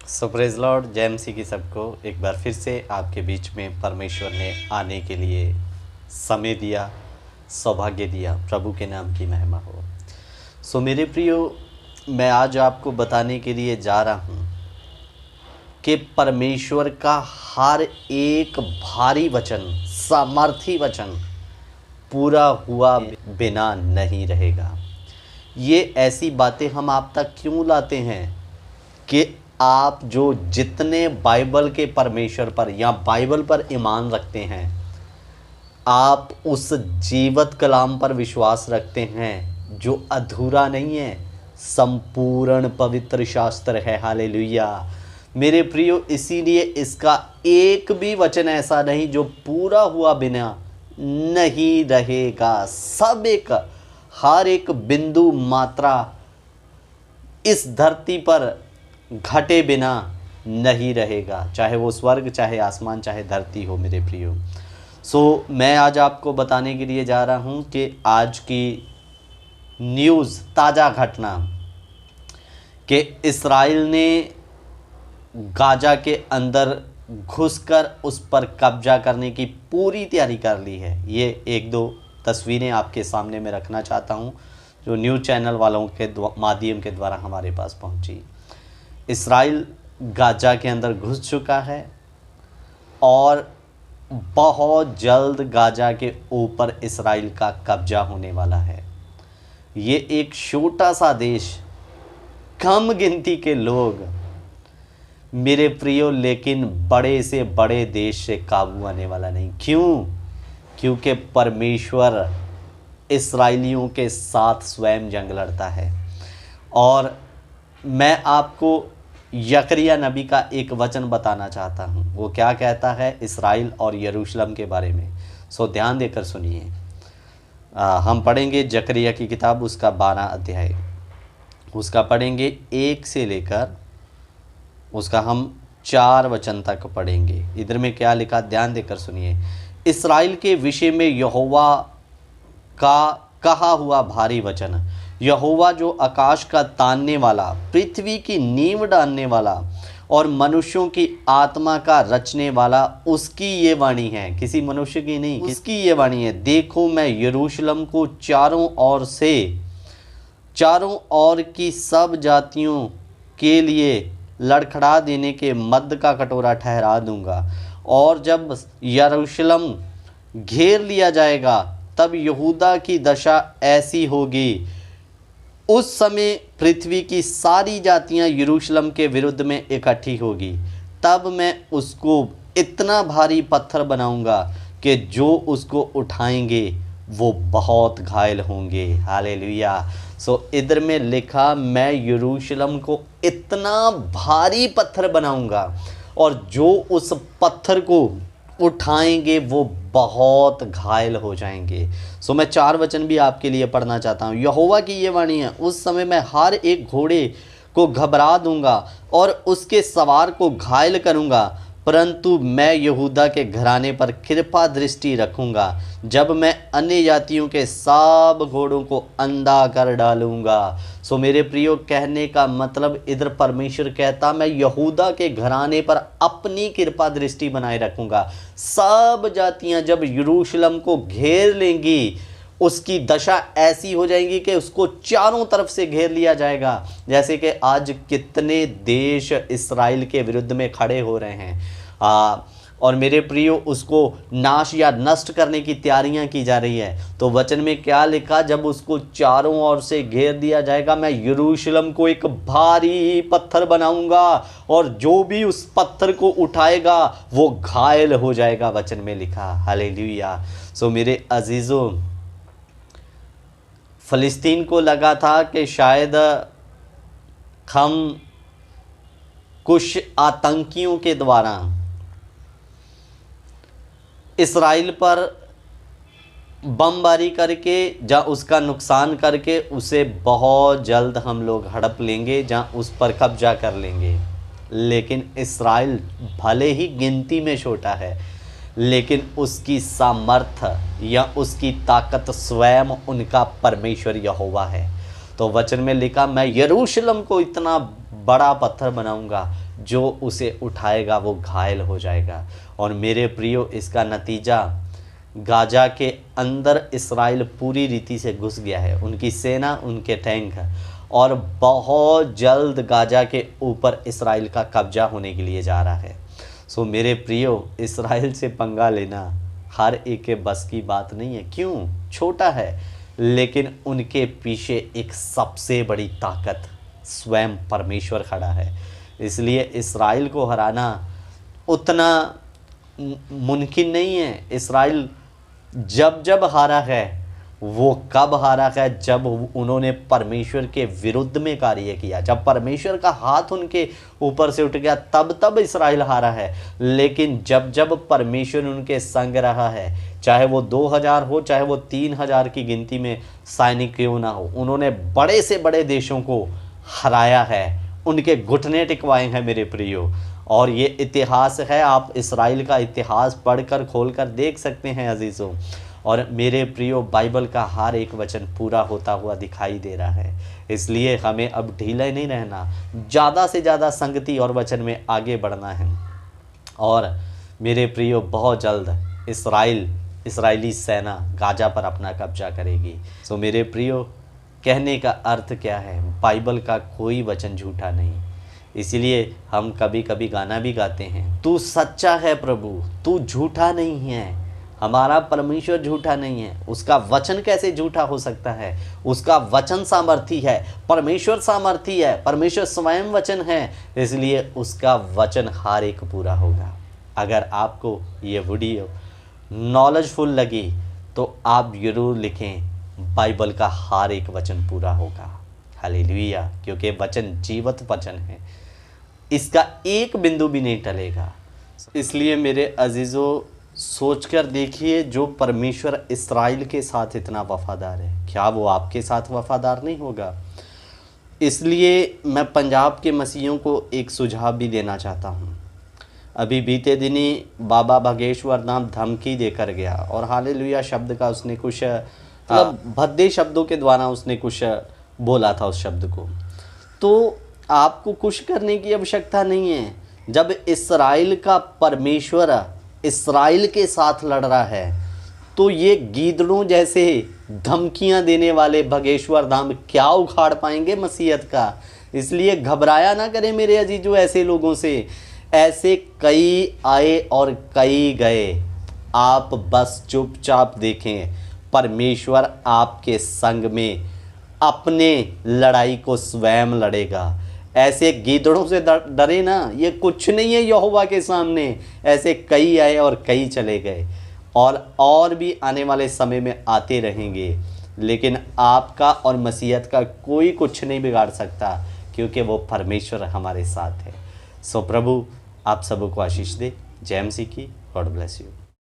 सो praise Lord, जय मसीह की सबको। एक बार फिर से आपके बीच में परमेश्वर ने आने के लिए समय दिया, सौभाग्य दिया। प्रभु के नाम की महिमा हो। सो मेरे प्रियो, मैं आज आपको बताने के लिए जा रहा हूँ कि परमेश्वर का हर एक भारी वचन, सामर्थी वचन पूरा हुआ बिना नहीं रहेगा। ये ऐसी बातें हम आप तक क्यों लाते हैं कि आप जो जितने बाइबल के परमेश्वर पर या बाइबल पर ईमान रखते हैं, आप उस जीवत कलाम पर विश्वास रखते हैं जो अधूरा नहीं है, संपूर्ण पवित्र शास्त्र है। हालेलुया मेरे प्रियो, इसीलिए इसका एक भी वचन ऐसा नहीं जो पूरा हुआ बिना नहीं रहेगा। सब एक, हर एक बिंदु मात्रा इस धरती पर घटे बिना नहीं रहेगा, चाहे वो स्वर्ग, चाहे आसमान, चाहे धरती हो मेरे प्रियो। सो मैं आज आपको बताने के लिए जा रहा हूँ कि आज की न्यूज़, ताज़ा घटना कि इसराइल ने गाजा के अंदर घुसकर उस पर कब्जा करने की पूरी तैयारी कर ली है। ये एक दो तस्वीरें आपके सामने में रखना चाहता हूँ जो न्यूज़ चैनल वालों के माध्यम के द्वारा हमारे पास पहुँची। इसराइल गाजा के अंदर घुस चुका है और बहुत जल्द गाजा के ऊपर इसराइल का कब्जा होने वाला है। ये एक छोटा सा देश, कम गिनती के लोग मेरे प्रियो, लेकिन बड़े से बड़े देश से काबू आने वाला नहीं। क्यों? क्योंकि परमेश्वर इसराइलियों के साथ स्वयं जंग लड़ता है। और मैं आपको यकरिया नबी का एक वचन बताना चाहता हूँ। वो क्या कहता है इसराइल और यरूशलेम के बारे में। सो ध्यान देकर सुनिए। हम पढ़ेंगे जकरिया की किताब, उसका 12 अध्याय, उसका पढ़ेंगे 1 से लेकर उसका हम 4 वचन तक पढ़ेंगे। इधर में क्या लिखा, ध्यान देकर सुनिए। इसराइल के विषय में यहोवा का कहा हुआ भारी वचन, यहोवा जो आकाश का तानने वाला, पृथ्वी की नींव डालने वाला और मनुष्यों की आत्मा का रचने वाला, उसकी ये वाणी है। किसी मनुष्य की नहीं, उसकी ये वाणी है। देखो, मैं यरूशलेम को चारों ओर की सब जातियों के लिए लड़खड़ा देने के मद का कटोरा ठहरा दूंगा। और जब यरूशलेम घेर लिया जाएगा तब यहूदा की दशा ऐसी होगी। उस समय पृथ्वी की सारी जातियां यरूशलेम के विरुद्ध में इकट्ठी होगी। तब मैं उसको इतना भारी पत्थर बनाऊंगा कि जो उसको उठाएंगे वो बहुत घायल होंगे। हालेलुया। सो इधर में लिखा, मैं यरूशलेम को इतना भारी पत्थर बनाऊंगा और जो उस पत्थर को उठाएंगे वो बहुत घायल हो जाएंगे। सो मैं 4 वचन भी आपके लिए पढ़ना चाहता हूँ। यहोवा की ये वाणी है, उस समय मैं हर एक घोड़े को घबरा दूंगा और उसके सवार को घायल करूंगा, परंतु मैं यहूदा के घराने पर कृपा दृष्टि रखूंगा जब मैं अन्य जातियों के सब घोड़ों को अंधा कर डालूंगा। सो मेरे प्रियो, कहने का मतलब इधर परमेश्वर कहता, मैं यहूदा के घराने पर अपनी कृपा दृष्टि बनाए रखूंगा। सब जातियां जब यरूशलेम को घेर लेंगी, उसकी दशा ऐसी हो जाएगी कि उसको चारों तरफ से घेर लिया जाएगा। जैसे कि आज कितने देश इसराइल के विरुद्ध में खड़े हो रहे हैं और मेरे प्रियो, उसको नाश या नष्ट करने की तैयारियां की जा रही है। तो वचन में क्या लिखा, जब उसको चारों ओर से घेर दिया जाएगा, मैं यरूशलेम को एक भारी पत्थर बनाऊंगा और जो भी उस पत्थर को उठाएगा वो घायल हो जाएगा। वचन में लिखा। हालेलुया। सो मेरे अजीजों, फ़लस्तीन को लगा था कि शायद हम कुछ आतंकियों के द्वारा इसराइल पर बमबारी करके या उसका नुकसान करके उसे बहुत जल्द हम लोग हड़प लेंगे, जहाँ उस पर कब्जा कर लेंगे। लेकिन इसराइल भले ही गिनती में छोटा है, लेकिन उसकी सामर्थ्य या उसकी ताकत स्वयं उनका परमेश्वर यहोवा है। तो वचन में लिखा, मैं यरूशलेम को इतना बड़ा पत्थर बनाऊंगा, जो उसे उठाएगा वो घायल हो जाएगा। और मेरे प्रियो, इसका नतीजा गाजा के अंदर इस्राएल पूरी रीति से घुस गया है, उनकी सेना, उनके टैंक, और बहुत जल्द गाजा के ऊपर इस्राएल का कब्जा होने के लिए जा रहा है। सो मेरे प्रियो, इस्राएल से पंगा लेना हर एक के बस की बात नहीं है। क्यों? छोटा है, लेकिन उनके पीछे एक सबसे बड़ी ताकत स्वयं परमेश्वर खड़ा है। इसलिए इस्राएल को हराना उतना मुमकिन नहीं है। इस्राएल जब जब हारा है, वो कब हारा है? जब उन्होंने परमेश्वर के विरुद्ध में कार्य किया, जब परमेश्वर का हाथ उनके ऊपर से उठ गया, तब तब इस्राएल हारा है। लेकिन जब जब परमेश्वर उनके संग रहा है, चाहे वो 2000 हो, चाहे वो 3000 की गिनती में सैनिक क्यों ना हो, उन्होंने बड़े से बड़े देशों को हराया है, उनके घुटने टिकवाए हैं मेरे प्रियो। और ये इतिहास है, आप इस्राएल का इतिहास पढ़कर खोलकर देख सकते हैं अजीज़ों। और मेरे प्रियो, बाइबल का हर एक वचन पूरा होता हुआ दिखाई दे रहा है। इसलिए हमें अब ढीले नहीं रहना, ज़्यादा से ज़्यादा संगति और वचन में आगे बढ़ना है। और मेरे प्रियो, बहुत जल्द इस्राएली सेना गाजा पर अपना कब्जा करेगी। सो मेरे प्रियो, कहने का अर्थ क्या है? बाइबल का कोई वचन झूठा नहीं। इसलिए हम कभी कभी गाना भी गाते हैं, तू सच्चा है प्रभु, तू झूठा नहीं है। हमारा परमेश्वर झूठा नहीं है। उसका वचन कैसे झूठा हो सकता है? उसका वचन सामर्थी है, परमेश्वर सामर्थी है, परमेश्वर स्वयं वचन है। इसलिए उसका वचन हर एक पूरा होगा। अगर आपको ये वीडियो नॉलेजफुल लगी तो आप जरूर लिखें, बाइबल का हर एक वचन पूरा होगा। हालेलुया। क्योंकि वचन जीवत वचन है, इसका एक बिंदु भी नहीं टलेगा। इसलिए मेरे अजीज़ों, सोचकर देखिए, जो परमेश्वर इस्राएल के साथ इतना वफादार है, क्या वो आपके साथ वफादार नहीं होगा? इसलिए मैं पंजाब के मसीहियों को एक सुझाव भी देना चाहता हूँ। अभी बीते दिनी बाबा भागेश्वर नाम धमकी देकर गया, और हालेलुया शब्द का उसने कुछ मतलब भद्दे शब्दों के द्वारा उसने कुछ बोला था उस शब्द को। तो आपको कुछ करने की आवश्यकता नहीं है। जब इस्राएल का परमेश्वर इस्राएल के साथ लड़ रहा है, तो ये गीदड़ों जैसे धमकियां देने वाले भगेश्वर धाम क्या उखाड़ पाएंगे मसीहत का? इसलिए घबराया ना करें मेरे अजीजों ऐसे लोगों से। ऐसे कई आए और कई गए, आप बस चुपचाप देखें, परमेश्वर आपके संग में अपने लड़ाई को स्वयं लड़ेगा। ऐसे गीदड़ों से डरे ना, ये कुछ नहीं है यहोवा के सामने। ऐसे कई आए और कई चले गए, और भी आने वाले समय में आते रहेंगे। लेकिन आपका और मसीहत का कोई कुछ नहीं बिगाड़ सकता, क्योंकि वो परमेश्वर हमारे साथ है। सो प्रभु आप सबको आशीष दे। जय मसीह की। God bless you.